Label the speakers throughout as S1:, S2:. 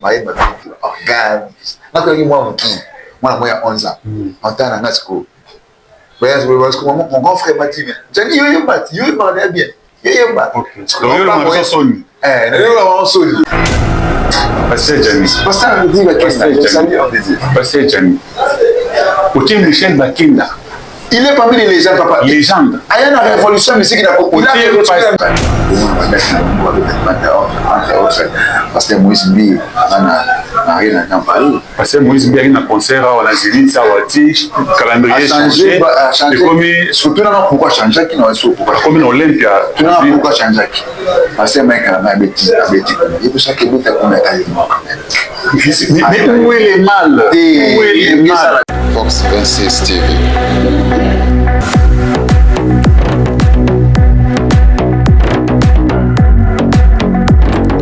S1: Maïe m'a dit, organe. Moi, moi, 11 ans. En temps, on a ce coup. Mon grand frère m'a dit, j'ai dit, yo, m'a dit bien. Yo, m'a dit.
S2: Pasteur Jani.
S1: Pasteur me dit,
S2: Pasteur Jani. Au-dessus de Michel Bakinda.
S1: Il est parmi les légendes, papa.
S2: Légende.
S1: Il y a une révolution musique dans le parce que Moïse Mbi n'a rien à parler.
S2: Parce que Moïse Mbi a un concert à la Zénith, à Wati, calendrier changé.
S1: Surtout pourquoi changer qui n'a pas
S2: comme l'Olympia.
S1: Pourquoi changer parce que mec a bêtise. Il peut chaque bout à combien
S2: mais où est le mal? Où est le mal?
S3: Fox 26 TV.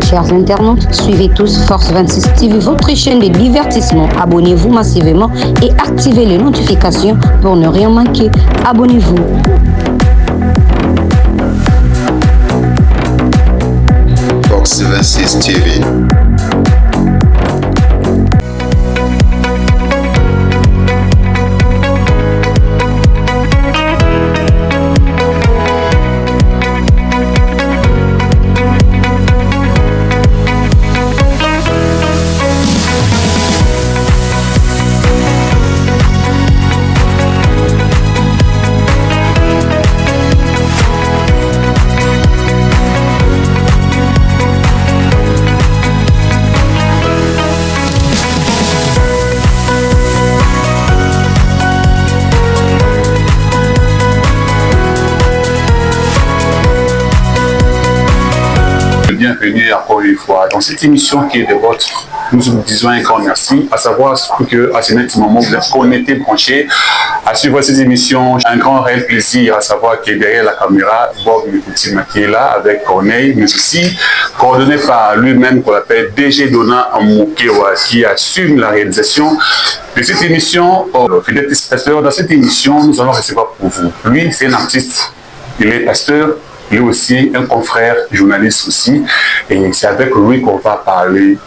S4: Chers internautes, suivez tous Force 26 TV, votre chaîne de divertissement. Abonnez-vous massivement et activez les notifications pour ne rien manquer. Abonnez-vous.
S3: Fox 26 TV.
S2: Bienvenue encore une fois dans cette émission qui est de votre. Nous vous disons un grand merci, à savoir qu'à ce moment vous êtes connectés, branchés à suivre cette émission. Un grand réel plaisir à savoir que derrière la caméra, Bob Mekoutima qui est là avec Corneille, mais aussi coordonné par lui-même qu'on appelle DG Dona Moukewa qui assume la réalisation de cette émission. Dans cette émission, nous allons recevoir pour vous. Lui, c'est un artiste, il est pasteur. Lui aussi, un confrère, journaliste aussi, et c'est avec lui qu'on va parler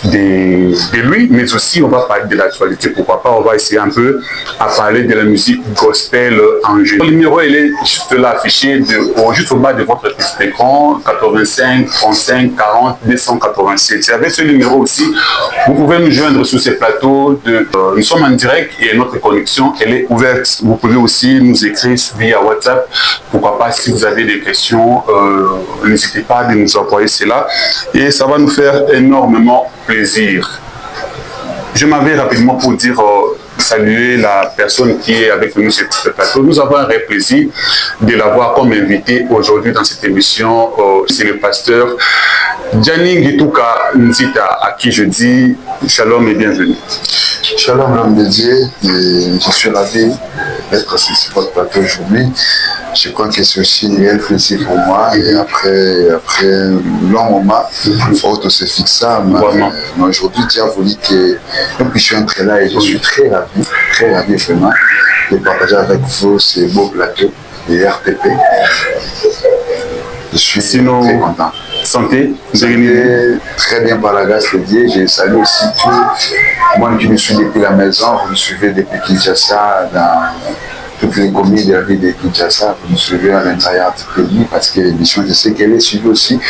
S2: de lui, mais aussi on va parler de l'actualité. Pourquoi pas, on va essayer un peu à parler de la musique gospel en général. Le numéro, il est juste là affiché, juste au bas de votre petit écran, 85 35 40 287. C'est avec ce numéro aussi, vous pouvez nous joindre sur ces plateaux. Nous sommes en direct et notre connexion, elle est ouverte. Vous pouvez aussi nous écrire via WhatsApp. Pourquoi pas, si vous avez des questions, n'hésitez pas à nous envoyer cela et ça va nous faire énormément plaisir. Je m'en vais rapidement pour dire saluer la personne qui est avec nous sur ce plateau. Nous avons un réel plaisir de l'avoir comme invité aujourd'hui dans cette émission. C'est le pasteur Jani Ngituka Nzita, à qui je dis shalom et bienvenue.
S1: Shalom l'homme de Dieu, et je suis ravi d'être sur votre plateau aujourd'hui. Je crois que c'est aussi un réel plaisir pour moi et après un long moment, il faut se fixer. Mais aujourd'hui, Dieu a voulu que nous puissions entrer là et je suis très ravi vraiment de partager avec vous ces beaux plateaux de RTP. Je suis très content.
S2: Santé,
S1: très bien par la grâce de Dieu. Je salue aussi tout le monde qui me suit depuis la maison. Vous me suivez depuis Kinshasa, dans toutes les communes de la ville de Kinshasa. Vous me suivez à l'intérieur du pays parce que l'émission, je sais qu'elle est suivie aussi,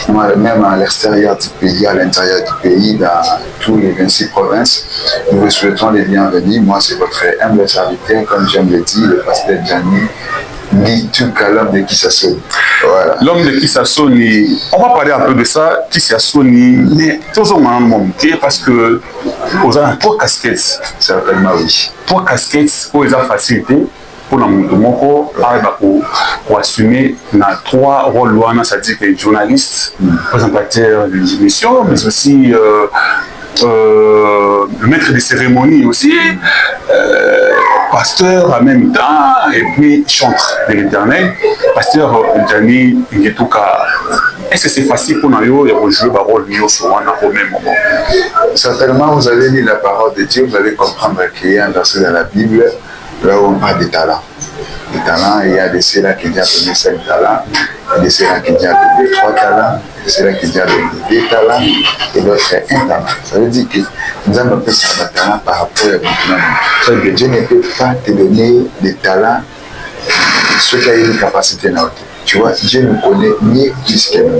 S1: même à l'extérieur du pays, à l'intérieur du pays, dans tous les 26 provinces. Nous vous souhaitons les bienvenus. Moi, c'est votre humble serviteur, comme j'aime le dire, le pasteur Jani Ngituka, l'homme de Kisasoni. Voilà.
S2: L'homme de Kisasoni, on va parler un peu de ça, Kisasoni, mais toujours parce que vous avez 3 casquettes.
S1: Certainement, oui.
S2: 3 casquettes pour les faciliter pour la Moutomoko, pour assumer 3 rôles, c'est-à-dire que journaliste, présentateur des émissions, mais aussi le maître des cérémonies aussi, pasteur en même temps, et puis chantre de l'Éternel. Pasteur Jani Ngituka, est-ce que c'est facile pour nous de jouer le rôle au même moment?
S1: Certainement, vous allez lire la parole de Dieu, vous allez comprendre qu'il y a un verset dans la Bible là où on parle des talents. Les talents, il y a des ceux-là qui ont donné 5 talents, il y a des ceux-là qui ont donné 3 talents, C'est là qu'il y a des talents et d'autres un talent. Ça veut dire que nous avons un talent par rapport à maintenant. Dieu ne peut pas te donner des talents, ceux qui ont une capacité dans l'autre. Tu vois, Dieu nous connaît mieux plus que nous.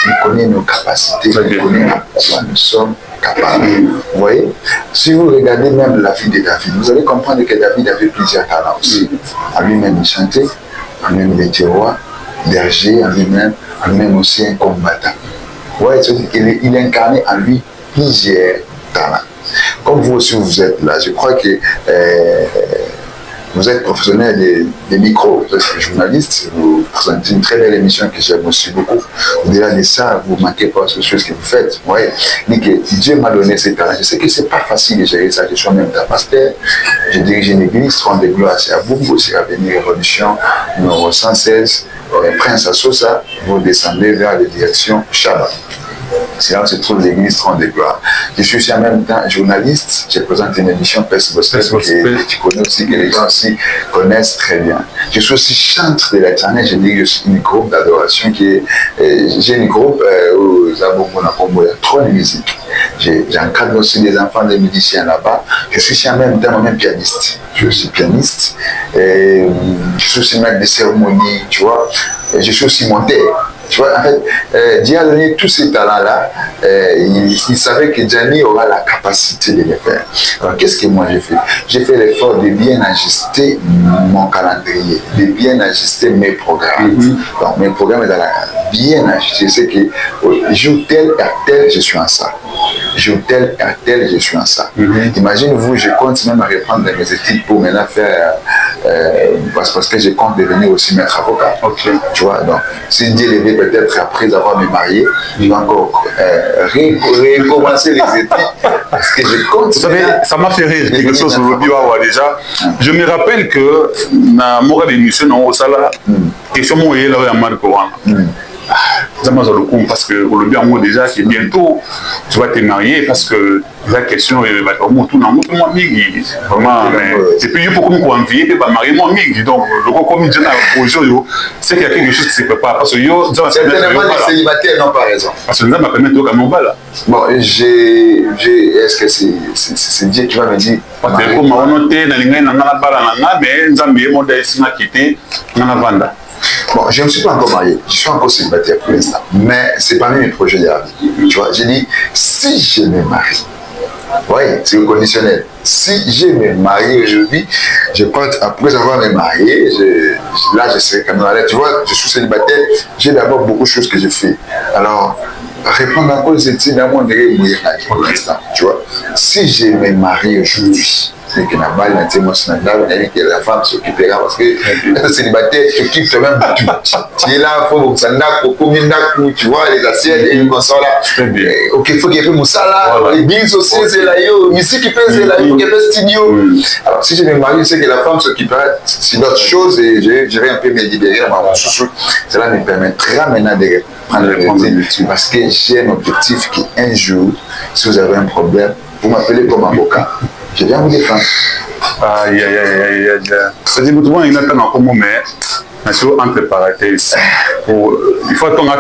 S1: Il connaît nos capacités, il connaît à quoi nous sommes capables. Vous voyez, si vous regardez même la vie de David, vous allez comprendre que David avait plusieurs talents aussi. À lui-même, il chantait, à lui-même, il était roi, berger, à lui-même aussi un combattant. Vous voyez, il incarnait en lui plusieurs talents. Comme vous aussi, vous êtes là, je crois que vous êtes professionnel des micros, vous êtes journaliste, vous présentez une très belle émission que j'aime aussi beaucoup. Au-delà de ça, vous ne manquez pas de choses que vous faites. Vous voyez, Dieu m'a donné ces talents. Je sais que ce n'est pas facile de gérer ça. Je suis même pasteur, je dirige une église, Trône de Gloire, c'est à vous aussi à venir Révolution, numéro 116, Prince à Sosa, vous descendez vers la direction Shabbat. C'est là où se trouve l'église Trône de Gloire. Je suis aussi en même temps journaliste, je présente une émission Pest Gospel que tu connais aussi, que les gens aussi connaissent très bien. Je suis aussi chanteur de l'Éternel, je dirige aussi une groupe d'adoration qui est, j'ai une groupe où il y a trop de musique. J'encadre aussi des enfants des musiciens là-bas. Je suis aussi en même temps moi-même pianiste. Je suis pianiste, je suis aussi maître de cérémonie, tu vois. Je suis aussi monteur. Tu vois, en fait, Dieu a donné tous ces talents-là. Il savait que Gianni aura la capacité de les faire. Alors, qu'est-ce que moi j'ai fait? J'ai fait l'effort de bien ajuster mon calendrier, de bien ajuster mes programmes. Donc, mes programmes sont bien ajustés. C'est que jour tel à tel, je suis en ça. Jour tel à tel, je suis en ça. Imagine-vous, je compte même reprendre mes études pour maintenant faire. Parce que je compte devenir aussi maître avocat. Tu vois, donc, si Dieu le veut, peut-être après avoir me marié, je vais encore recommencer les études parce que je compte. Vous savez,
S2: ça m'a fait rire quelque chose aujourd'hui déjà. Je me rappelle que dans mon émission, on a question moi là à Marco. Parce que aujourd'hui, on déjà que bientôt tu vas te marier parce que la question est vraiment tout le monde vraiment. Et puis il faut qu'on envie de marier mon ami. Donc le comme il dit dans le projet, c'est qu'il y a quelque chose qui se prépare parce que
S1: certainement les célibataires n'ont pas raison.
S2: Parce que nous avons permis de faire mon bal.
S1: Bon, est-ce que c'est Dieu qui va me dire?
S2: Comme on noté dans les mais nous avons modèle quitté dans la vente.
S1: Bon, je ne me suis pas encore marié, je suis encore célibataire pour l'instant, mais c'est parmi mes projets de la vie. Tu vois, j'ai dit, si je me marie, oui, c'est le conditionnel. Si je me marie aujourd'hui, je pense, après avoir me marié, là je serai quand même à l'aise. Tu vois, je suis célibataire, j'ai d'abord beaucoup de choses que je fais. Alors, répondre encore aux études dans mon délai pour l'instant, tu vois. Si je me marie aujourd'hui, c'est que la balle que la femme s'occupera parce que être célibataire, tu t'occupes toi-même de tout. Tu es là, tu vois, les assiettes et une console là. Ok, il faut qu'il y ait un moussala, l'église aussi, c'est là, musique qui peut, c'est là, il faut qu'il y ait un studio. Alors, si je me marie, c'est que la femme s'occupera c'est d'autres choses et je vais un peu me libérer à mon chouchou. Cela me permettra maintenant de prendre le dessus parce que j'ai un objectif qu'un jour, si vous avez un problème, vous m'appelez comme avocat. Je viens vous défendre.
S2: Aïe. C'est-à-dire que tout le monde est comme mais entre parenthèses, il faut attendre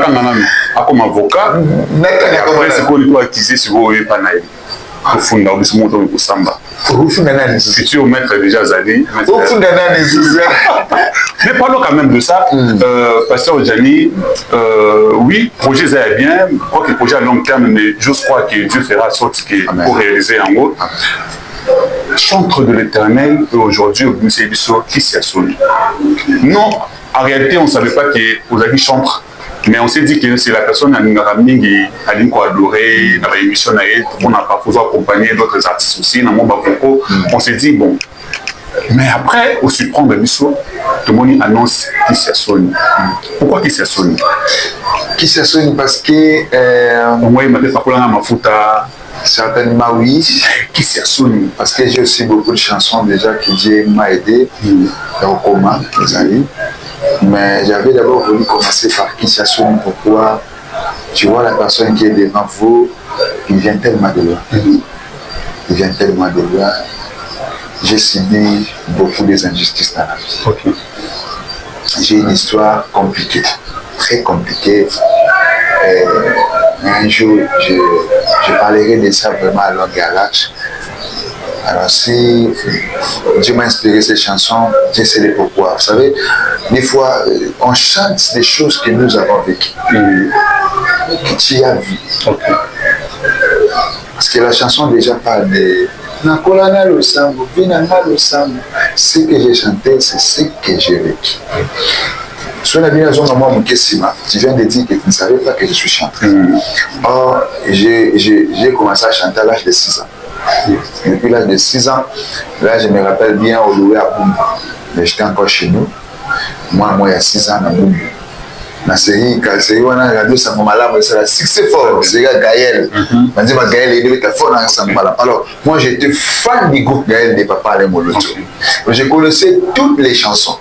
S2: comme avocat. Après, c'est qu'on doit acquiser sur vos panaïs. Au fond, on se montre au Samba. Futur maître déjà Zali. Mais parlons quand même de ça. Pasteur Gianni, oui, projet est bien. Je crois que le projet à long terme, mais je crois que Dieu fera sorte pour réaliser en gros. Chantre de l'Éternel, aujourd'hui, au musée Bissot, qui s'y assomme. Non, en réalité, on ne savait pas que vous aviez chantre. Mais on s'est dit que c'est la personne à Ningaraming à adorer dans l'émission, on n'a pas besoin d'accompagner d'autres artistes aussi, dans mon bavoko. On s'est dit, bon. Mais après, au surprendre de Bissot, tout le monde annonce qui s'y assomme. Pourquoi qui s'y assomme?
S1: Qui s'y assomme parce que.
S2: Moi, il m'a fait parler à ma fouta.
S1: Certainement oui,
S2: qui s'y assomme.
S1: Parce que j'ai aussi beaucoup de chansons déjà que Dieu m'a aidé dans le coma, les amis. Mais j'avais d'abord voulu commencer par qui s'y assomme. Pourquoi? Tu vois la personne qui est devant vous, il vient tellement de loin. Il vient tellement de loin. J'ai subi beaucoup des injustices dans la vie. J'ai une histoire compliquée, très compliquée. Un jour, je parlerai de ça vraiment à longue et à large. Alors si Dieu m'a inspiré ces chansons, Dieu sait le pourquoi. Vous savez, des fois, on chante des choses que nous avons vécues, que tu as vues. Okay. Parce que la chanson déjà parle de... Ce que j'ai chanté, c'est ce que j'ai vécu. Sur la bien tu viens de dire que tu ne savais pas que je suis chanteur. Or, j'ai commencé à chanter à l'âge de 6 ans. Depuis l'âge de 6 ans, là je me rappelle bien au loué à Bumba. Mais j'étais encore chez nous. Moi, il y a 6 ans à Bumba. La série, on a regardé ça, c'est la succès fort, c'est Gaël. On dit que Gaël est fort dans ça. Alors, moi j'étais fan du groupe Gaël de Papa Alain Moloto. Je connaissais toutes les chansons.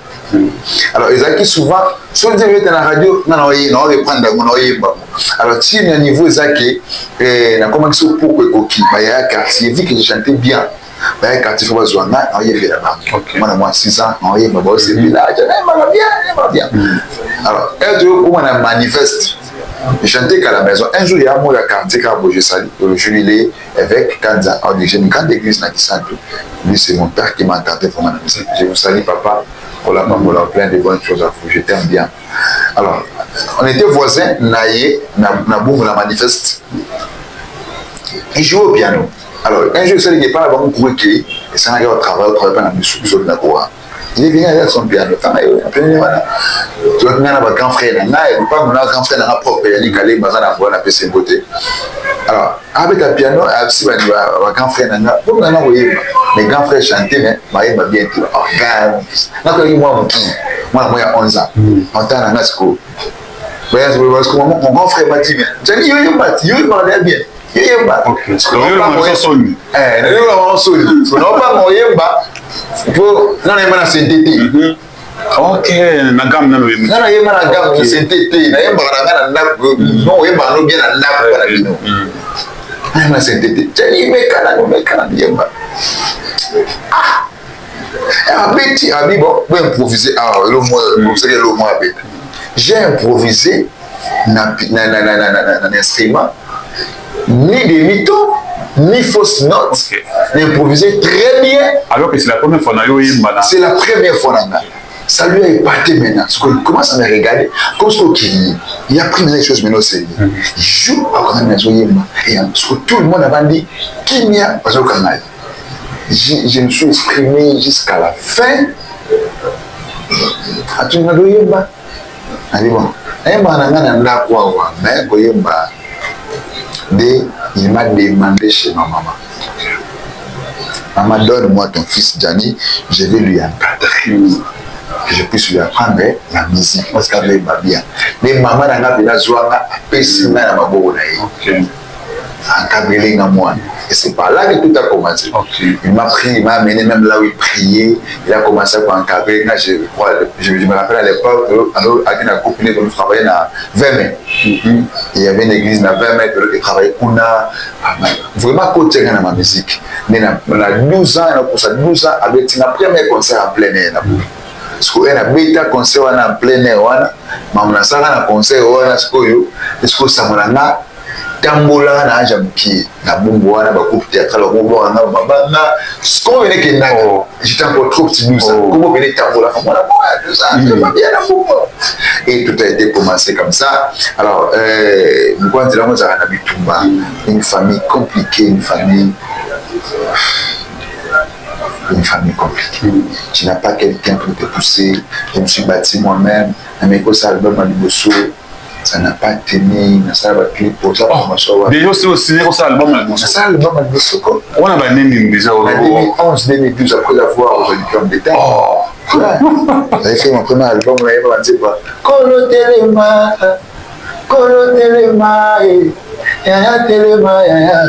S1: Alors, ils ont souvent, si on dit que dans la radio, non, on va prendre alors, si il y a un niveau, on a commencé pour que Koki, il y a un quartier, vu que je chantais bien. Il y a un quartier, il faut là-bas. Moi, 6 ans, on y est, c'est village, bien. Alors, un jour, on a manifeste. Je chantais qu'à la maison. Un jour, il y a un mot de quartier qui a bougé ça. Le jubilé avec Kanza. Alors, j'ai une grande église dans le lui, c'est mon père qui m'a entendu pour ma musique. Je vous salue, papa. On a plein de bonnes choses à faire. Je t'aime bien. Alors, on était voisins, Naye, Naboum, la manifeste. Il jouait au piano. Alors, un jour, il n'y a pas la banque pour écrire. Et ça, il travaille pas dans le sous-sol de la cour. Il vient avec son piano. Tu vois, il y a un grand frère, il n'y a pas mon grand frère propre. Il y a des calés, il y a un ses beautés. Alors, avec le piano, il y a un grand frère, les grands frères chantaient, mais il m'a bien dit, oh, regarde, moi, il y a 11 ans. On t'a un asco. Mon grand frère m'a dit, j'ai dit, il m'a dit bien.
S2: Ok, na gamme na loyemba.
S1: Na yema na gamme CNTT, na yema na ndako, non yema no bien na ndako para bino. Na yema CNTT. Tani mekana yema. Ah. Abeti abibo, vous improviser le mot, vous savez le mot abet. J'ai improvisé na instrument ni demi-ton, ni fausse note. Okay. Improvisé très bien.
S2: Alors que c'est la première fois na yo yema.
S1: C'est la première fois na. Ça lui a épaté maintenant. Parce qu'il commence à me regarder. Comme ce qu'il a pris les choses maintenant au sérieux. Il joue à la maison. Et parce que tout le monde a dit qu'il n'y a pas au canal. Je me suis exprimé jusqu'à la fin. À tout le monde, il m'a demandé chez ma maman. Maman, donne-moi ton fils Gianni, je vais lui encadrer. Que je puisse lui apprendre la musique parce qu'elle va bien. Les mamans n'ont pas besoin de faire encadrer moi. Et c'est par là que tout a commencé. Okay. Il m'a pris, il m'a amené même là où il priait. Il a commencé à encadrer. Je me rappelle à l'époque, avec une copine que nous travaillions à 20 mètres. Il y avait une église à 20 mètres qui travaillait pour vraiment côté dans ma musique. Mais on a 12 ans, pour ça 12 ans, avec un premier concert en plein air. Parce qu'on a bêta concert en plein air, mais on a ça un concert parce que ça m'a tambola na jamuki na bumbu wana ba coupe théâtral ba bumbu wana ba na ce qu'on venait que na j'étais encore trop timide comment venait tambola comme moi tout ça c'est pas bien na bumbu et tout a été commencé comme ça. Alors nous quand là moi ça na bitumba une famille compliquée, une famille compliquée. Tu n'as pas quelqu'un pour te pousser. Je me suis bâti moi-même mais que ça album à Liboso ça n'a pas tenu, ça va plus pour ça.
S2: Déjà aussi, ça album à Liboso.
S1: Ça album à Liboso.
S2: On a banné déjà
S1: en 2011-2012 après avoir aujourd'hui comme détail. J'avais fait mon premier album, on avait dit quoi. Kolo telema, yaya telema, yaya.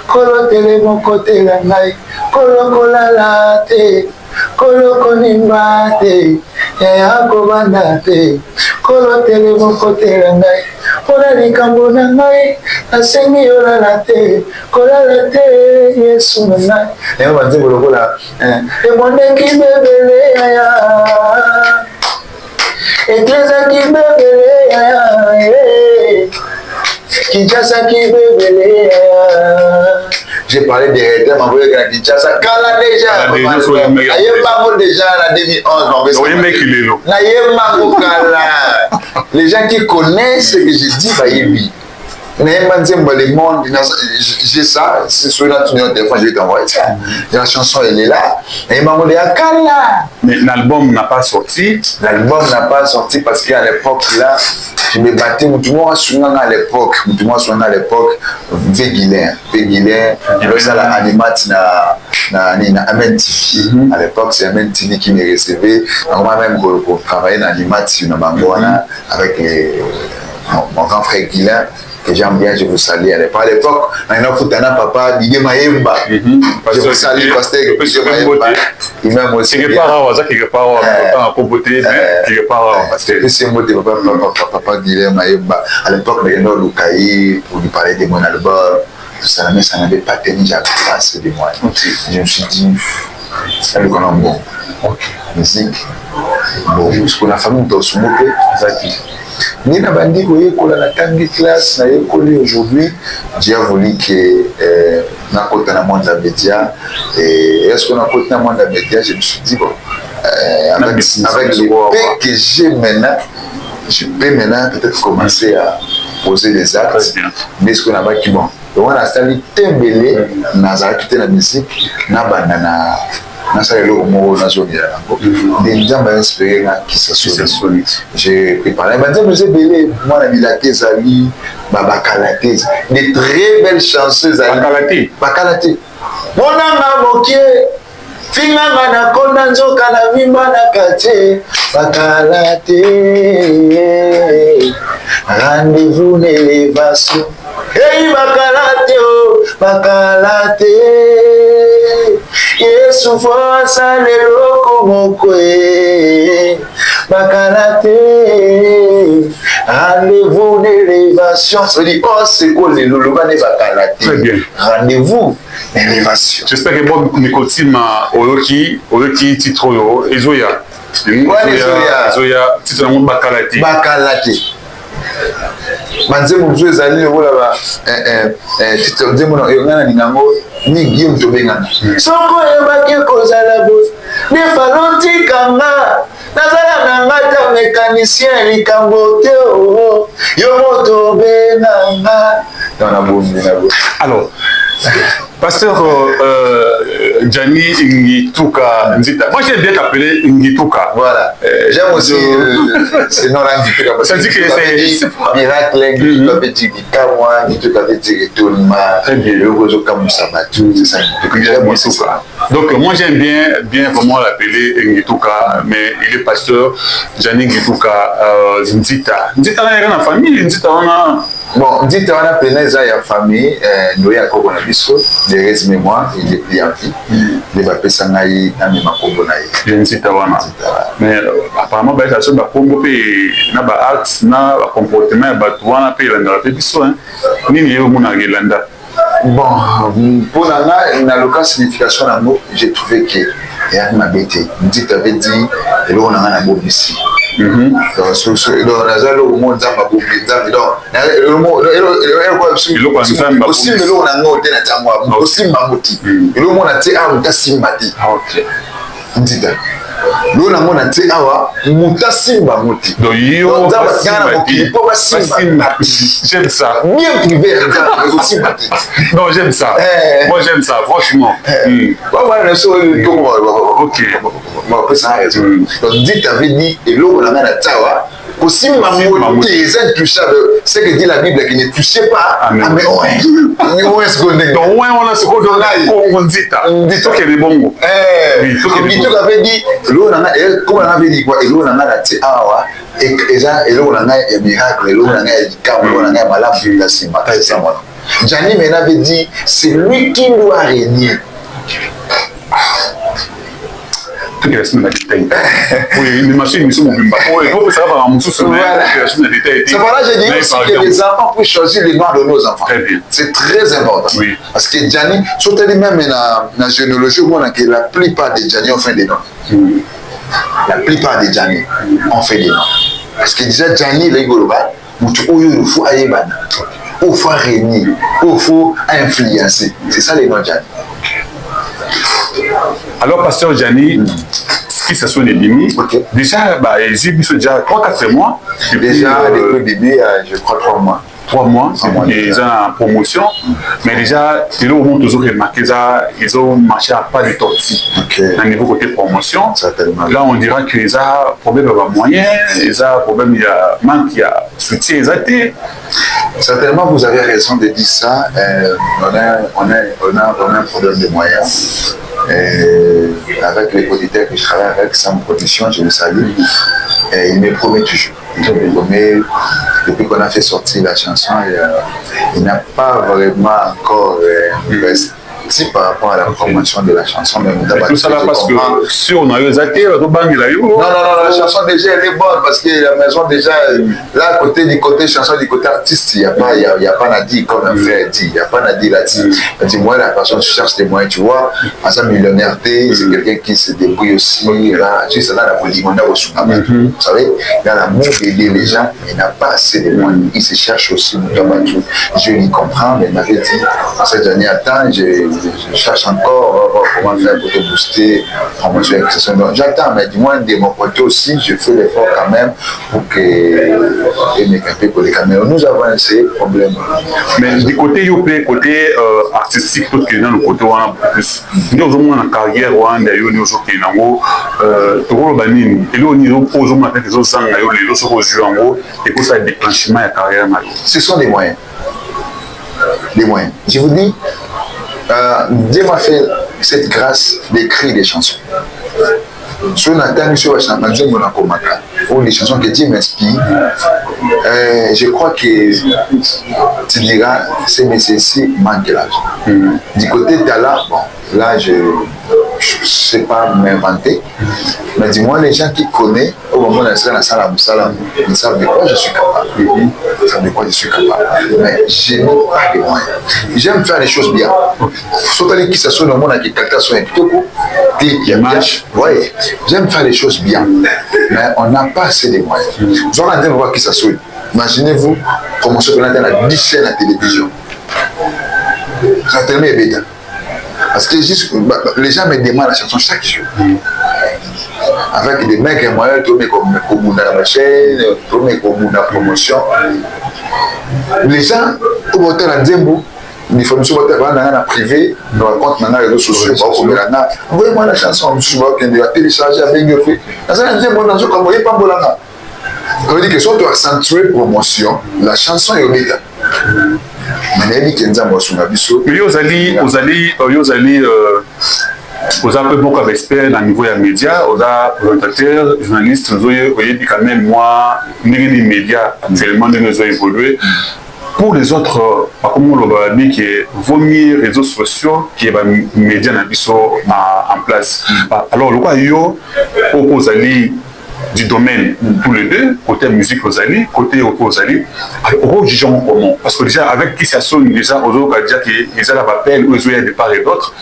S1: Kolo telema côté la ngai, kolo kolala te, kolo konimba te, yaya kobanda te. Kolo telemo côté la ngai, kola likambo na ngai, nasengi olala te, kolala te, Yesu na ngai. Et on va dire lokola, et mon équipe bébé yaya, et les équipes bébé yaya, Kinshasa qui veut belé. J'ai parlé des rétels, m'envoyer à Kinshasa. Quand là déjà, déjà en 2011, les gens qui connaissent ce que j'ai dit, le monde, j'ai ça, c'est sur la téléphone, je vais t'envoyer ça. La chanson, elle est là. Et
S2: mais l'album n'a pas sorti.
S1: L'album n'a pas sorti parce qu'à l'époque, là, je me battais, tout le monde à l'époque, Véguilin, le ça la animat na Amen TV. À l'époque, c'est Amen TV qui me recevait. Moi-même, pour travailler dans l'animat avec mon grand frère Guilin, que j'aime bien, je vous salue. À l'époque, papa, Didier Maïmba. Je vous salue, pasteur Didier Maïmba. Il m'aime aussi.
S2: Quelque part,
S1: papa Didier Maïmba. À l'époque, il y a Lukaï pour lui parler de mon album. Tout ça, mais ça n'avait pas tenu, j'avais pas assez de moi. Je me suis dit, c'est le qu'on a bon. Musique. Bon, parce que la famille doit se moquer. Ni na bandi koye kola na tangi classe na yekoli aujourd'hui, Dieu a voulu que na kota na monde de médias et est-ce qu'on a kota na monde de médias, je me suis dit bon avec le peu que j'ai maintenant, je peux maintenant peut-être commencer à poser des actes, mais ce qu'on a pas qui bon on a installé tembelé na za quitter la musique na banana na ça le mot na zone là des gens m'ont inspiré qui se sont j'ai préparé mais vous avez belé moi la Milate Zali Babakalate des très belles chansons Zali Bakalate mon anga mokie finga na konda nzoka na vimba na kate Bakalate rendez-vous l'élévation hey Bakalate Yesu fosa lelo komokwe Bakalate rendez-vous d'élévation. Ça veut dire oh c'est quoi le loba de Bakalate.
S2: Très bien.
S1: Rendez-vous d'élévation.
S2: J'espère que bon Mikotima Oroki Titro Ezoya. Ezoya titre na Bakalate.
S1: Bakalate. Manze muzwe zali lola ba titre ndemo na yongana ningango ni Guillaume Tobengana. Soko yebaki kozala bo. Ne falonti kanga. Nazala nangata mécanicien likambo te o. Yo moto benanga. Dans la boum na bo.
S2: Alors Pasteur Gianni Ngituka Nzita. Moi j'aime bien t'appeler Ngituka.
S1: Voilà. J'aime aussi ce nom-là Ngituka.
S2: Ça dit que c'est
S1: miracle, Ngituka veut dire Kamwa, Ngituka veut dire étonnement.
S2: Très bien.
S1: Le Rozo Kamusabatu, c'est ça Ngituka.
S2: Donc moi j'aime bien vraiment l'appeler Ngituka, mais il est pasteur Gianni Ngituka Nzita. Nzita on a une famille, Nzita on a
S1: bon, Nzita on a pénéza ya famille, nous y a quoi on a biso. Des restes mémoire, il est plus en vie. Les bapés sangaï, nami makombo naï.
S2: Je ne sais pas wana. Mais apparemment, bah ça se bat kombo pe na ba acte na comportement ba tuana pe la ngara pe biso hein. Ni ni yo mona gelanda.
S1: Bon, pour la local signification na mot, j'ai trouvé que et à ma bête, dit avait dit et là on a un beau ici. Donc Nazalo au monde dans ma bouche donc le mot aussi le on a noté na tamwa aussi mamuti et le monde a dit ah mutasimbati.
S2: OK.
S1: Dit L'on a mon ante awa mutasimba muti.
S2: Donc yo
S1: j'aime ça. Bien privé
S2: non, j'aime ça. Moi j'aime ça franchement. OK.
S1: Donc dit t'avais dit et l'eau on a na tawa aussi mamuti est intouchable. C'est que dit la Bible qui ne touchez pas. Mais on est secondaire.
S2: Donc ouais on a ce qu'on donne là on dit ça. Dit que les bons.
S1: Il avait dit l'eau comme on avait dit quoi et l'eau on a la ti awa et ça et l'eau on a un miracle l'eau on a on a malade la simba c'est ça moi. Gianni m'avait dit c'est lui qui doit régner.
S2: Tout est resté dans les détails. Oui, les machines, ils sont mobiles. Oui, il faut savoir un morceau sur les détails.
S1: C'est pour ça que je dis aussi que les enfants puissent choisir les noms de nos enfants.
S2: Très bien.
S1: C'est très important.
S2: Oui.
S1: Parce que Gianni, surtout même dans la généalogie, la plupart des Gianni ont fait des noms. La plupart des Gianni ont fait des noms. Parce que déjà, Gianni, les Goloba, il faut aller. il faut régner, il faut influencer. C'est ça les noms Gianni.
S2: Alors, pasteur Gianni, ce qui se sont les limites, déjà, j'ai vu déjà 3-4 mois.
S1: Déjà, depuis le début, je crois 3 mois.
S2: 3 mois, ils ont en promotion, mais déjà, ils ont toujours remarqué ça, ils ont marché à pas de tortue. À niveau côté promotion, là on dira qu'ils ont problème de moyens, ils ont problème, il y a manque, il y a soutien, ils ont.
S1: Certainement, vous avez raison de dire ça. On a un problème de moyens. Avec les auditeurs que je travaille avec, Sam Production, je le salue. Et il me promet toujours. Il me promet, depuis qu'on a fait sortir la chanson, il n'a pas vraiment encore investi par rapport à la promotion de la chanson. Mais
S2: tout ça là parce que si on a eu les acteurs, on a eu.
S1: Non, la chanson déjà elle est bonne parce que la maison déjà, là du côté chanson, du côté artiste, il n'y a pas à dire comme un frère dit, il n'y a pas à dire là-dessus. Dis-moi, la personne cherche des moyens, tu vois, en sa millionnairité, c'est quelqu'un qui se débrouille aussi, là, tu sais, là, la politique, on a reçu quand même. Vous savez, dans l'amour d'aider les gens, il n'a pas assez de moyens, il se cherche aussi, je lui comprends, mais il m'avait dit, en cette année, attends, je cherche encore comment faire pour te booster, promotion, etc. J'attends, mais du moins de mon côté aussi, je fais l'effort quand même pour que mes campés pour les caméras. Nous avons ces problèmes.
S2: Mais du côté côté artistique, tout qui est dans le côté on plus. Nous avons une carrière où on a eu des choses qui sont en haut. Tout le banni. Et là on y a posé maintenant des choses sans les autres choses en haut. Et pour ça déclenchement de carrière.
S1: Ce sont des moyens. Des moyens. Je vous dis. Dieu m'a fait cette grâce d'écrire des chansons. Sur Nathan, sur la chanson, ou les chansons que Dieu m'inspire, je crois que tu diras, c'est nécessaire, manque l'argent. Du côté talent, bon, là, je ne sais pas m'inventer, mais dis-moi, les gens qui connaissent, au moment où on est dans la salle, ils savent de quoi je suis capable. Ils savent de quoi je suis capable. Mais je n'ai pas de moyens. J'aime faire les choses bien. Surtout qui se sont dans le monde qui quelqu'un soit un petit peu clip, ouais. J'aime faire les choses bien, mais on n'a pas assez de moyens. Vous allez voir qui ça soit. Imaginez-vous, commencer à faire 10 chaînes à télévision. Ça tellement est bête. Parce que les gens me demandent la chanson chaque jour. Avec des mecs et moyens, tout le monde comme la chaîne, tout le monde comme la promotion. Les gens, au bout de la Zembo, il faut nous voir dans la privée, nous raconte dans les réseaux sociaux, envoyez-moi la chanson, je vais télécharger avec mieux fait. Dans la Zembo, dans un comme pas bon là. Ça veut dire que si on doit accentuer promotion, la chanson est au milieu. Mais
S2: vous allez un peu beaucoup d'experts dans le niveau des médias, aux présentateurs, journalistes, vous voyez quand même moi, les médias actuellement nous ont évolué. Pour les autres, comme on l'a dit, qui est vomir les réseaux sociaux, qui est les médias en place. Alors, le quoi, vous allez du domaine tous les deux, côté musique aux alliés, côté aux alliés, alors jugeons comment. Parce que déjà, avec qui ça sonne, déjà, aux autres, déjà qu'ils ont la appel, ou ils ont de part et d'autre.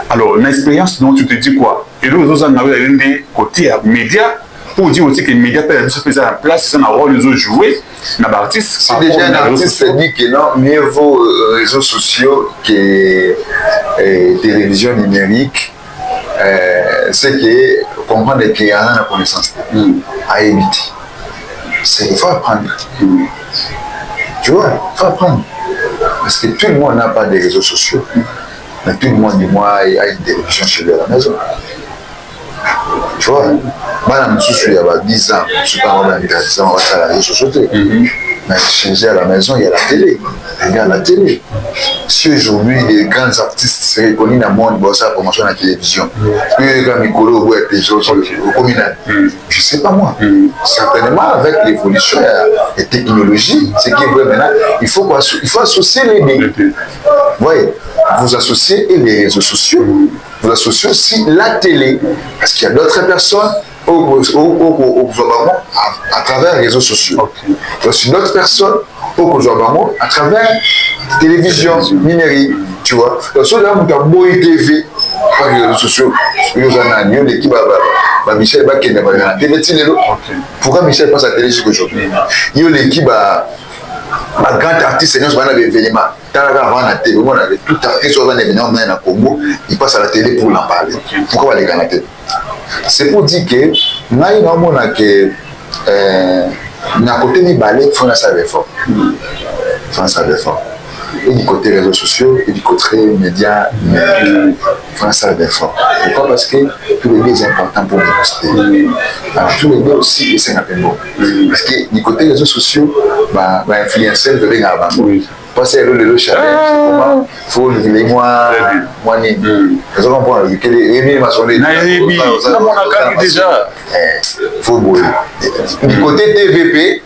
S2: Alors, l'expérience dont tu te dis quoi? Et là, aux autres, on a des côtés médias, pour dire aussi que les médias peuvent se faire en place, c'est un rôle qu'ils ont joué, dans l'artiste.
S1: Si déjà un artiste dit que non, mieux vaut réseaux sociaux que télévision numérique, c'est que comprendre qu'il y a la connaissance à éviter. Il faut apprendre. Tu vois, il faut apprendre. Parce que tout le monde n'a pas de réseaux sociaux. Mais tout le monde, dit moi, il y a une télévision chez lui à la maison. Tu vois, moi, il y a 10 ans, je ne suis pas encore dans 10 ans, on va faire la réseau sociaux. Mais chez eux à la maison, il y a la télé. Il y a la télé. Si aujourd'hui, les grands artistes se reconnus dans le monde, bon, ça a commencé à la télévision. Puis, quand Mikolo ou des choses au communal, je ne sais pas moi. Certainement, avec l'évolution des technologies, ce qui est vrai maintenant, il faut associer les deux. Vous voyez, vous associez les réseaux sociaux, vous associez aussi la télé. Parce qu'il y a d'autres personnes au gouvernement à travers les réseaux sociaux. Il y a aussi d'autres personnes au gouvernement à travers la télévision numérique. Tu vois, donc si on a un Boy TV par les réseaux sociaux, il y a une équipe Michel Bakene la télé. Pourquoi Michel passe à la télé aujourd'hui? Il y a l'équipe Un grand artiste, c'est un événement. Avant la télé, on avait tout artiste sur un événement dans Congo, il passe à la télé pour en parler. Pourquoi les Canadiens? C'est pour dire que nous avons que d'un côté des balais, il faut un savoir fort. Et du côté réseaux sociaux, et du côté médias, il faut un savoir fort. Pourquoi? Parce que tous les deux sont importants pour nous booster. Alors tous les deux aussi, c'est un peu bon. Parce que du côté réseaux sociaux, influenceurs de l'État. Parce que le challenge, comment il faut le moi, vous comprenez que les m'a sonné. Déjà. Faut bouger. Du côté TVP,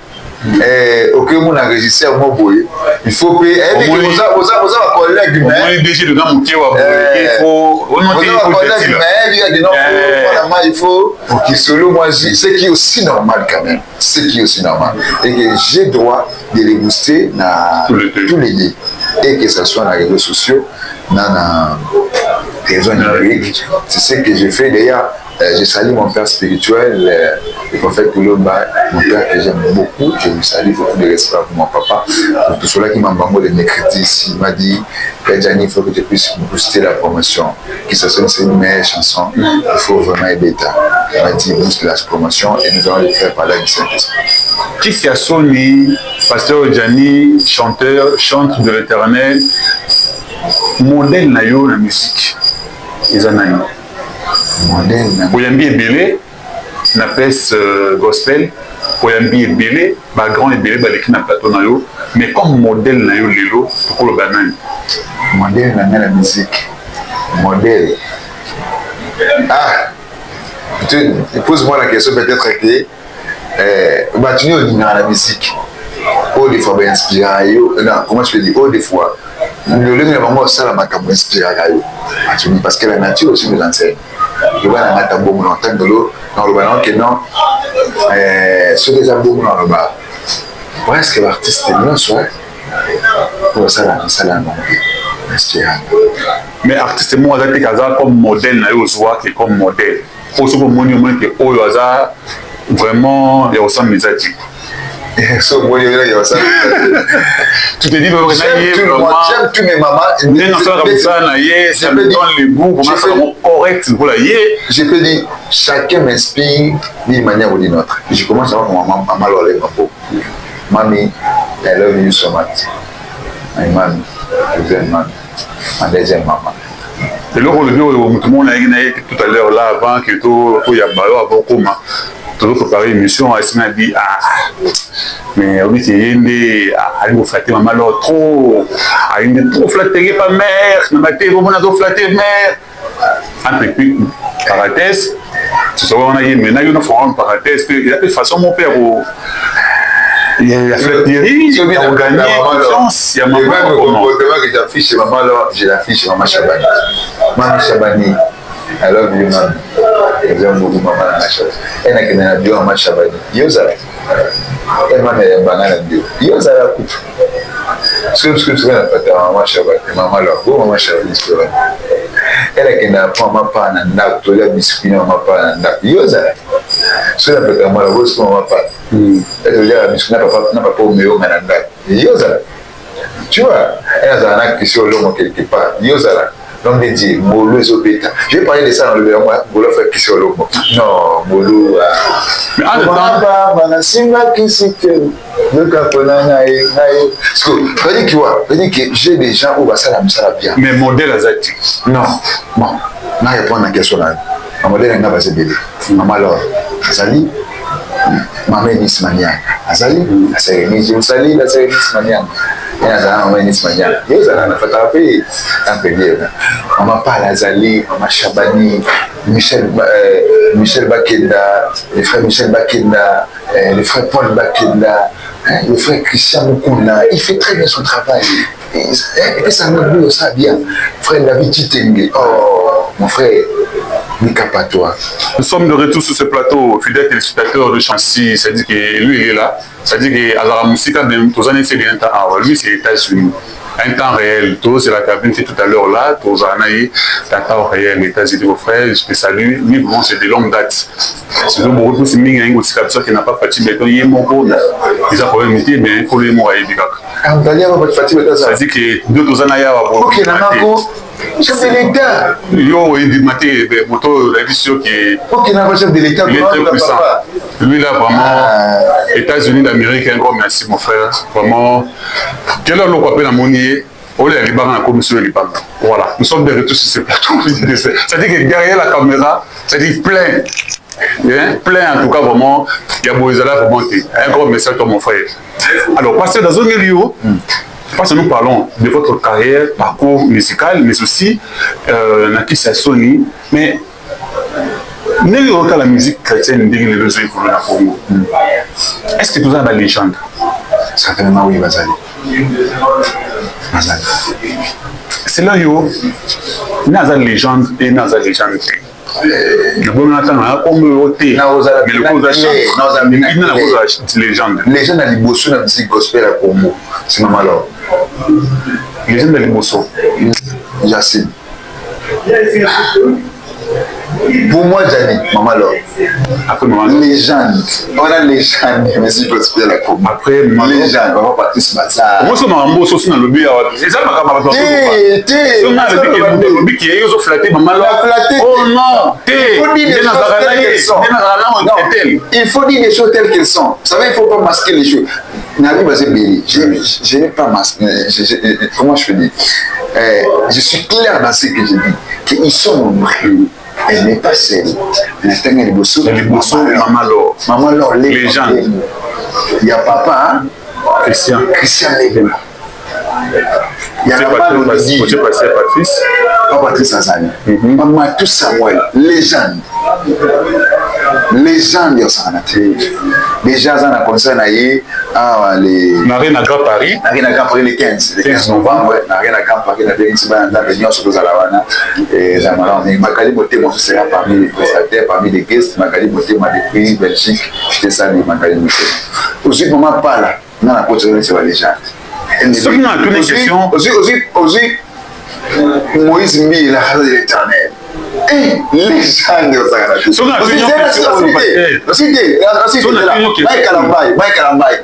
S1: aucun monde a enregistré à mon boy. Il faut payer. Vous avez collègue, mais il faut. Il faut que selon moi, ce qui est aussi normal quand même. Ce qui est aussi normal. Et que j'ai droit de les booster dans tous les deux. Et que ce soit dans les réseaux sociaux, dans les réseaux numériques. C'est ce que je fais d'ailleurs. Je salue mon père spirituel, le prophète Koulomba, mon père que j'aime beaucoup. Je lui salue, beaucoup de respect pour mon papa. Pour tout cela qui m'a demandé de m'écrire ici, il m'a dit, Père Gianni, il faut que tu puisses booster la promotion. Que ce soit une meilleure chanson, il faut vraiment aider ça. Il m'a dit, booste la promotion et nous allons le faire par là du Saint-Esprit.
S2: Qui s'y a sonné, Pasteur Gianni, chanteur, chante de l'Éternel, modèle naïo la musique. Ils en ont. Oyambi ebele na presse gospel, oyambi ebele ba grand ebele ba leki na plateau na yo, mais comme modèle na yo lelo pour le banane.
S1: Modèle na la musique. Modèle. Ah. Tu poses-moi la question peut-être que tu es dans la musique. Oh des fois ben inspiré yo. Non, comment je peux dire oh des fois. Le lieu de maman ça la macabre inspiré yo. Parce que la nature aussi nous enseigne. Je vois un tabou dans le l'eau, dans le ballon que non, sur des albums dans le bas. Ouais, est-ce que l'artiste est bien, soit pour ça, là,
S2: mais artiste, moi, j'ai été comme modèle, qui est comme modèle. Pour ce monument qui est vraiment, il ressemble mes attiques.
S1: Tu
S2: te dis,
S1: j'aime tous mes mamans.
S2: Ça me donne le goût, comment ça correct.
S1: Je peux dire, chacun m'inspire d'une manière ou d'une autre. Je commence à voir mon maman l'oreille. Mamie, I love you so much. My mommy, ma deuxième maman.
S2: Et là, tout le monde a dit tout à l'heure, là, avant que tout y a ballot avant comment. Tout préparé une émission, elle m'a dit mais oui c'est elle vous flatter maman là trop trop flatté pas mère ma tête vous m'avez trop flatté mère entre puis parenthèse tu sais on a eu maintenant une forme parenthèse que il a de façon mon père il y a flatterie il a gagné confiance il y a maman comment
S1: que j'affiche maman là je l'affiche maman Chabani maman Chabani I love you, man. J'aime beaucoup maman dans la chose. Elle n'a qu'une radio maman Chabani. Yozala. Elle m'a mis un banane de Yozala coupe. Ce que tu veux pas maman Chabani, maman là, go maman Chabani. Elle a qu'une maman pas dans la toile biscuit maman pas dans la Yozala. Ce que tu veux maman là, go maman pas. Elle veut dire la biscuit n'a pas au mieux dans la Yozala. Tu vois, elle a un qui sur l'homme quelque part. Yozala. Donc, il dit, Molo est au bêta. Je vais parler de ça dans le verre, moi, Molo fait qui sur l'eau. Non, Molo.
S2: Mais en même temps,
S1: j'ai des gens où ça la bien.
S2: Mais modèle asiatique.
S1: Non, bon, je vais répondre à la question là. Un modèle n'a pas de bébé. Maman alors, Azali, maman est Nismania. Azali, la sérénité, Azali, la sérénité Nismania. Et Azali, maman est Nismania. Et Azali, on a fait un peu bien. Maman parle Azali, maman Chabani, Michel Bakenda, le frère Michel Bakenda, le frère Paul Bakenda, le frère Christian Mukuna. Il fait très bien son travail. Et ça me dit ça bien. Frère David Titenge. Oh, mon frère.
S2: Nous sommes de retour sur ce plateau, fidèle téléspectateur de Chancy, c'est-à-dire que lui il est là, c'est-à-dire que Azara Moussika, lui c'est les États-Unis. un temps réel. Tout c'est la cabine qui tout à l'heure là, tous en aïe, un temps réel. Les États-Unis, vos frères, je te salue. Lui, vraiment, c'est de longue date. C'est beaucoup plus ming un aussi comme ça qui n'a pas fatigué. Il y a mon cours. Ils ont problème mais il faut les mots à Edika. Ça dit que deux ans aïe.
S1: Ok, Namako. Chef de l'État.
S2: Yo, il dit maté, moto, la vision qui est.
S1: Ok, chef de l'État.
S2: Il est très puissant. Lui là, vraiment, États-Unis d'Amérique, un grand merci, mon frère. Vraiment, quelle heure l'on appelle la monnaie? On est les barres comme monsieur les barres. Voilà, nous sommes de retour sur ce plateau. C'est-à-dire que derrière la caméra, c'est-à-dire plein. Plein en tout cas, vraiment, il y a Boïzala pour monter. Un grand message à mon frère. Alors, passer dans un milieu. Parce que nous parlons de votre carrière, parcours musical, mais aussi Naki Sony. Mais la musique chrétienne dit les besoins pour le Congo. Est-ce que tu as la légende?
S1: Certainement oui, Bazali.
S2: C'est là où il y a la légende et il y a la légende. Le bon attend, on me ôter. Mais le coup d'achat, il y a la légende.
S1: Les gens dans les bossons dans la musique gospel à Congo, c'est normal alors.
S2: Les gens dans les bossons.
S1: Yacine. Pour moi, Gianni, maman alors.
S2: Après maman.
S1: Légende. On a légende de musique gospel à Congo.
S2: Après maman.
S1: Légende, maman Patrice Bazar.
S2: Moi, c'est maman aussi dans le but. C'est ça ma camarade.
S1: T'es.
S2: On a le but qui est aux flattés maman là. Oh non. T'es.
S1: Il faut dire les choses telles qu'elles sont. Vous savez, il ne faut pas masquer les choses. Je n'ai pas masqué. Comment je peux dire? Je suis clair dans ce que je dis. Qu'ils sont nombreux. Elle n'est pas seule. Elle est les bossons.
S2: Les bossons,
S1: maman Laure,
S2: les gens.
S1: Il y a papa,
S2: Christian
S1: Levin. Il y a maman Lodigi.
S2: Tu passes à Patrice.
S1: Pas Patrice Azani. Maman tout Samuel. Légende. Légende, il déjà, ça a concert les.
S2: Marina Grand Paris.
S1: Marina Grand Paris le 15 novembre. Marina Grand Paris, la réunion sur les Alawana. Et Makali Boté, moi, sera parmi les prestataires, parmi les guests. Makali Boté m'a depuis Belgique. J'étais salé, Makali Boté. Aussi, maman parle. Non, la continuité, c'est la légende.
S2: Sauf qu'on a une question.
S1: Aussi, Moïse Mbi, la race de l'éternel. Légende de Sagana.
S2: Son opinion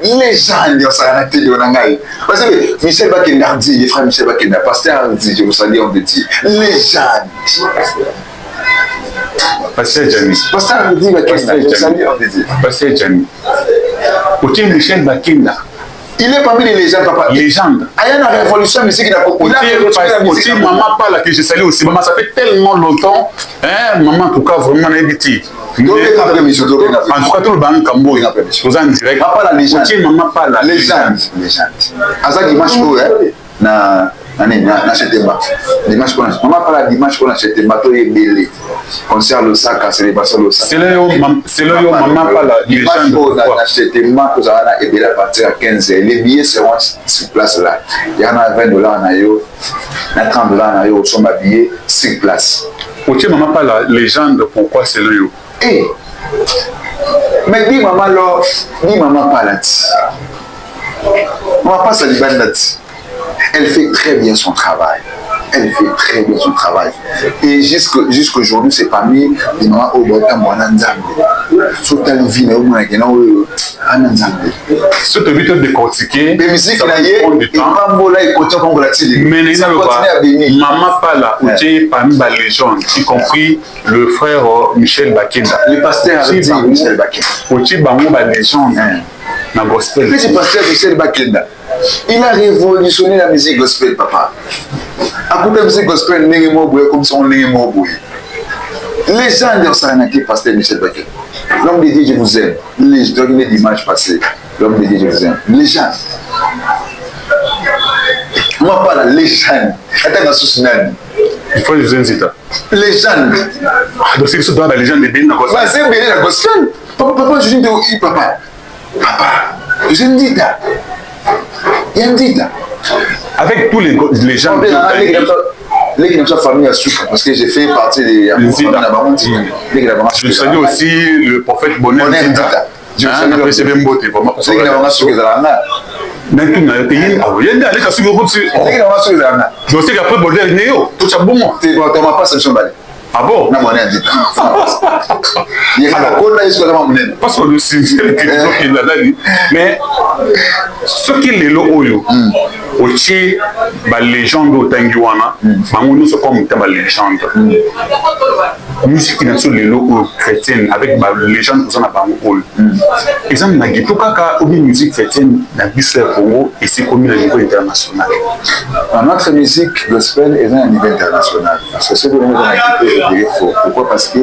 S1: légende de Sagana Télé Onangaï. Parce que Michel Bakenda dit, les frères Michel Bakenda, pasteur dit, je vous salue, on te dit. Légende.
S2: Pasteur Gianni.
S1: Pasteur dit Bakenda, je vous salue, on te dit.
S2: Pasteur Gianni. Ok, Michel Bakenda.
S1: Il est parmi les légendes, papa.
S2: Légende.
S1: Il y a une révolution musique qui a beaucoup.
S2: Aussi, maman parle que je salue aussi. Maman, ça fait tellement longtemps. Hein, maman, en tout cas, vraiment, on a évité. En tout cas, tout le banc, Cambo, il a permis. Vous en direct.
S1: Papa, la légende.
S2: Maman parle la
S1: légende. Légende. Asa dimanche, na Chetemba. Dimanche, maman parle dimanche, na Chetemba, tout est belé. Concert le sac, célébration le sac.
S2: C'est là où maman parle la légende.
S1: Na Chetemba, tout ça, et bien à partir à 15h. Les billets seront sur place là. Il y en a $20, il y a $30, ils sont habillés sur place.
S2: Ok, maman parle la légende, pourquoi c'est là où?
S1: Eh, mais dis maman là, dis maman pas là. Maman pas ça dit là. Elle fait très bien son travail. Elle fait très bien son travail. Et jusqu'aujourd'hui, c'est parmi les mamans au Bota Mwananzambe. Surtout les villes où on a Ananzambe.
S2: Ce que tu veux décortiquer,
S1: les musiques là, et Pambola et Kotia Kongolatili.
S2: Mais les maman pas là, parmi les légendes, y compris le frère Michel Bakenda.
S1: Le pasteur Michel Bakenda.
S2: Aussi, bango la légende. Na gospel.
S1: Le pasteur Michel Bakenda. Il a révolutionné la musique gospel, papa. À côté de la musique gospel, n'est comme si on n'est pas boué. Les gens de Saranaki, pasteur Michel Bakenda. L'homme de Dieu, je vous aime. Les gens de dimanche passé. L'homme de Dieu, je vous aime. Les gens. Moi, pas la légende. Attends, la source.
S2: Il faut les insister.
S1: Légende.
S2: Donc, c'est surtout la légende de Ben na gospel.
S1: C'est bien la gospel. Papa, je dis oui, papa. Papa, je ne dis pas. Il y a un dit.
S2: Avec tous les gens qui
S1: ont sa famille à souffrir parce que j'ai fait partie des
S2: je salue aussi le prophète Bonnet. Je salue le président Mbote. dans tout le pays, il y a des allées sur le groupe. Donc, c'est qu'après, bon, il y a tout ça bon.
S1: Tu n'as pas sanction.
S2: Ah bon?
S1: Non, on est dit. Il y a un code là, il y a un monnaie.
S2: Parce que le sujet qui est là, mais ce qui est là, aussi, la légende au Tanguana, nous sommes comme la légende. Musique qui est sur les lots chrétiennes avec la légende pour ça n'a pas un rôle. Exemple, na ghetto kaka ou musique chrétienne na bisser Congo et c'est comme au niveau international.
S1: Notre musique gospel est à un niveau international. Parce que ce que nous avons je dirais faux. Pourquoi? Parce que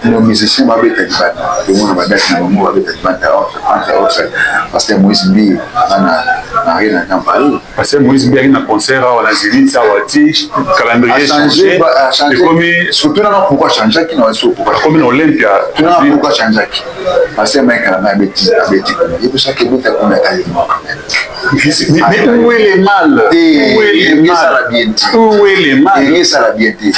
S1: nos musiciens vont être Taliban. Le monde va être Taliban, va être Taliban. Parce que Moïse Mbi n'a rien à Paris.
S2: Parce que Moïse Mbi a un concert à la Zénith, à Wati, calendrier changé.
S1: Surtout là, pourquoi changer qui n'a pas
S2: comme Olympia.
S1: Pourquoi changer? Parce que mec a bêti. Il y a ça qui est beaucoup à
S2: mais où est les mal? Où est les mal? Où est les mal?
S1: Il y a ça la bienté.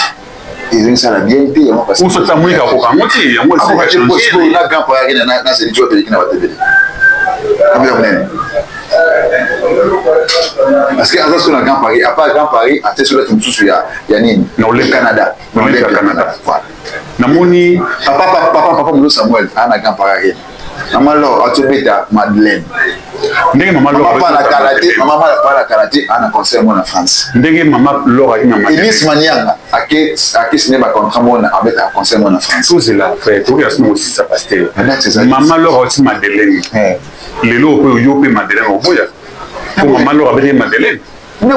S1: Il y a ça la bienté.
S2: Où se t'amouille à Kokamoti? Moi, c'est pas changé.
S1: Là, quand on regarde dans ces vidéos qui n'ont pas été parce que à ce Grand Paris, à part Grand Paris, à ce il y a le Canada. Le Canada.
S2: Namoni,
S1: papa, Samuel, à Grand Paris. Maman Laure, à Tobeta, Madeleine. Maman parle à karaté, à un concert en France.
S2: Maman Laure,
S1: Elise Manianga, à qui ce n'est pas contre moi avec un concert en France.
S2: Tout c'est là, frère. Tout est aussi ça passe. Maman Laure aussi Madeleine. Les lots peut y Madeleine au bout. Pour Maman Laure avec Madeleine. Mais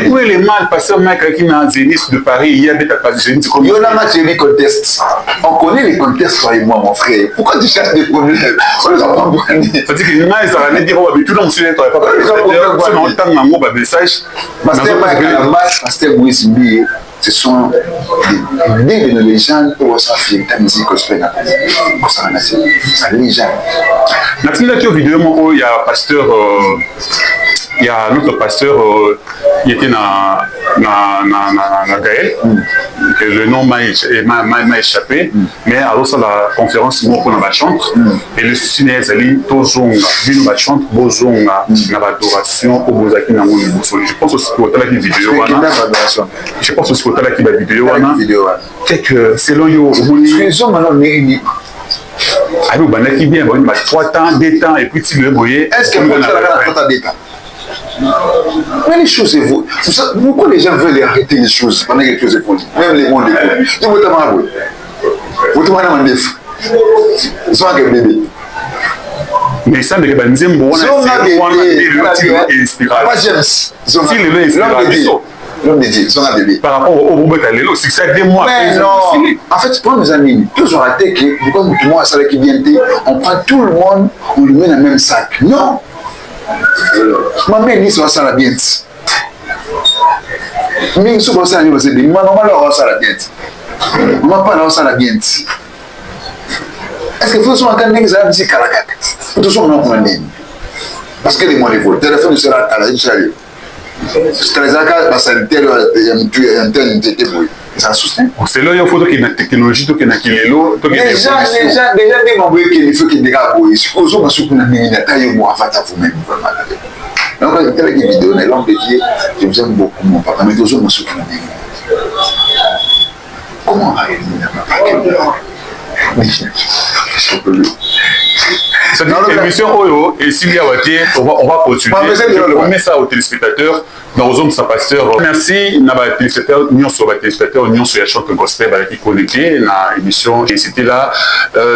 S2: où est les mal parce que mec qui n'a Zénith de Paris, il y a des tas de Zénith comme
S1: il y a des contestes. On connaît les contestes, toi et moi, mon frère. Pourquoi tu cherches des problèmes? On les a pas compris.
S2: C'est-à-dire que nous, ils allaient dire, tout le monde se lève, on entend un mot, un message.
S1: Pasteur Moïse Mbi, ce sont des légendes pour ça faire ta musique gospel. C'est une légende.
S2: Dans la vidéo, il y a pasteur. Il y a notre pasteur, il était dans Gaël, que le nom m'a échappé, mais alors ça la conférence on a chante et le ciné ali tozonga bino ba chante bozonga na adoration au bozaki na ngoni bosoli. Je pense aussi que la vidéo je pense aussi que la vidéo c'est que selon yo
S1: ils ont maintenant ni
S2: alors banaki bien bon 3 temps 2 temps et puis tu le voyez
S1: est-ce que vous avez la 3 temps mais les choses évoluent. Pourquoi les gens veulent arrêter les choses pendant que les choses évoluent? Même les mondes évoluent. Ils vont t'amadouer. Vous te mandez un défaut. Ils sont un bébé.
S2: Mais ça, c'est un zimbo.
S1: Ils sont un bébé. L'homme de Dieu, ils sont un bébé.
S2: Par rapport au Robert Alelo, c'est que ça 2 mois.
S1: Mais non. En fait, pour mes amis, tous ont raté que, pourquoi tout le monde a ça qui vient, on prend tout le monde, on le met dans le même sac. Non. Ma mère dit ça la bien. Mais ce que ça dit c'est dit maman là ça la bien. Maman pas là ça la bien. Est-ce que faut soit quand nèg ça musique kalakat. Tout ça on a demandé. Parce que les mots les vol. Téléphone sera à la salut. C'est les accords parce que tel était boy. Ça soutient.
S2: C'est là il faut que la technologie que na kilelo, que
S1: déjà des membres qui faut que des gars boy. Supposons que sur na minute taille moi fata vous même vraiment. Donc la vidéo na l'homme de Dieu, je vous aime beaucoup mon papa mais toujours me soutenir. Comment arrêter
S2: cette émission et s'il y a on va continuer. On met ça aux téléspectateurs dans aux hommes sa pasteur. Merci na ba téléspectateurs union sur ba téléspectateurs union sur la chante gospel qui connecté na émission et c'était là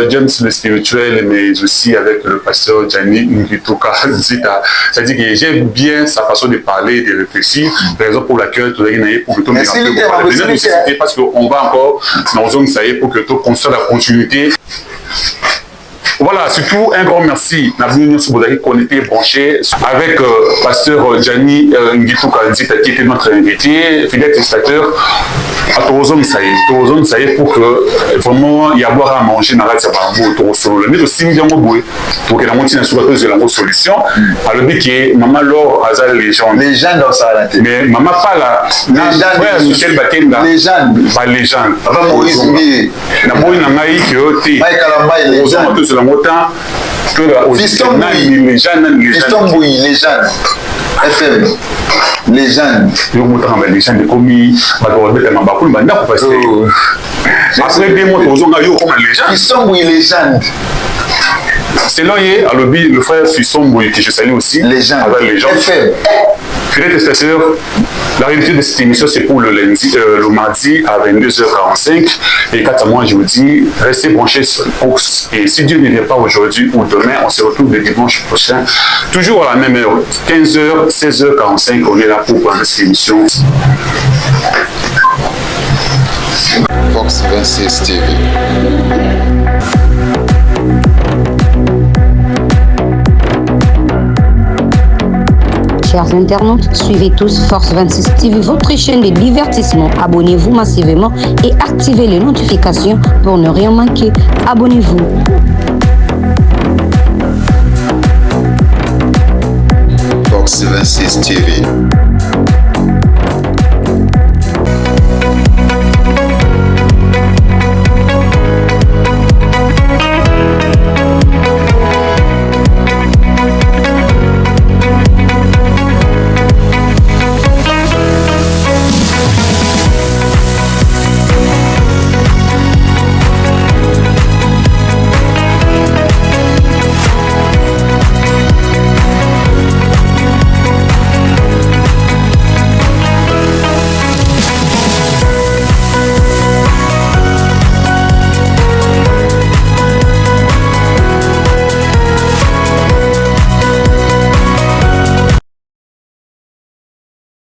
S2: James le spirituel mais aussi avec le pasteur Gianni Ngitoka Zita. C'est-à-dire que j'aime bien sa façon de parler de réfléchir raison pour laquelle tout le pour que tout le parce qu'on va encore dans aux hommes ça y est pour que tout construise la continuité. Voilà, surtout un grand merci. Nous avons connecté, branché avec pasteur Gianni Ngitoka Nzita qui était notre invité, fidèle téléspectateur. À Torozone, ça y est, pour que vraiment il y a à boire à manger dans la Tiabango, Torozone. Mais aussi, nous avons besoin pour que la moitié soit de la solution. Alors, dit que maman Laure a les légendes.
S1: Les gens dans ça,
S2: mais maman pas là. Frère Michel Bakenda.
S1: Les gens.
S2: Pas les gens.
S1: Avant Maurice Mbi.
S2: Na boy na ngai ki oti.
S1: Mike Kalamba les gens.
S2: Autant
S1: Fiston Bouy, légende. FM. Légende.
S2: Légende commis. Après 2 mois, on a eu comme légende.
S1: Fiston Bouy, légende.
S2: C'est là, le frère Fiston Bouy, que je salue aussi.
S1: Légende.
S2: Avec les gens.
S1: FM.
S2: Fidèles téléspectateurs, la réalité de cette émission, c'est pour le mardi à 22h45. Et quant à moi, je vous dis, restez branchés sur le poste. Et si Dieu ne vient pas aujourd'hui ou demain, on se retrouve le dimanche prochain, toujours à la même heure, 15h, 16h45. On est là pour prendre cette émission.
S3: Fox 26 TV.
S4: Chers internautes, suivez tous Force 26 TV, votre chaîne de divertissement. Abonnez-vous massivement et activez les notifications pour ne rien manquer. Abonnez-vous.
S3: Fox 26 TV.